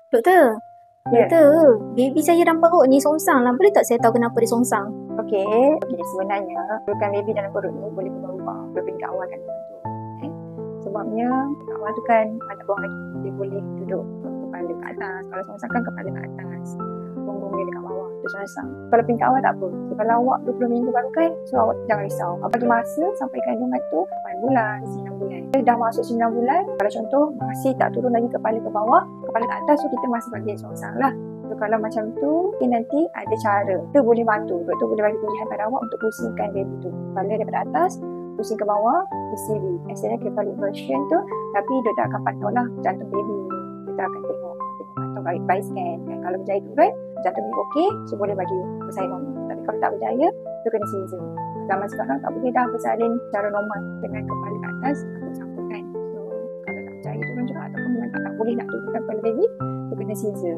Doktor, Ya. doktor, baby saya dalam perut ni songsang lah. Boleh tak saya tahu kenapa dia songsang? Okey, sebenarnya kandungan baby dalam perut ni boleh berubah peringkat awal kan. Sebabnya peringkat awal tu kan ada buang lagi, dia boleh duduk kepala ke atas. Kalau songsang kan kepala ke atas, punggung dia dekat bawah, tu songsang. Kalau peringkat awal tak apa. So, kalau awak 20 minggu baru kan, so awak jangan risau. Bagi masa sampai kandungan tu 8 bulan, 9 bulan. Dia dah masuk 9 bulan, kalau contoh masih tak turun lagi kepala ke bawah, kepala ke atas, so kita masih bagi songsang lah. So, kalau macam tu, nanti ada cara. Kita boleh bantu. Doktor boleh bagi pilihan pada awak untuk pusingkan baby tu. Kepala daripada atas, pusing ke bawah, PCV. Maksudnya cephalic version tu, tapi doktor akan pantau lah jantung baby. Kita akan tengok atau by scan. Kan? Kalau berjaya turun, jantung baby okey, so boleh bagi bersalin normal. Tapi kalau tak berjaya, tu kena caesar. Zaman sekarang tak boleh dah bersalin secara normal dengan kepala ke atas, sambut kan. So, kalau tak berjaya turun juga ataupun memang tak boleh nak turunkan kepala baby, tu kena caesar.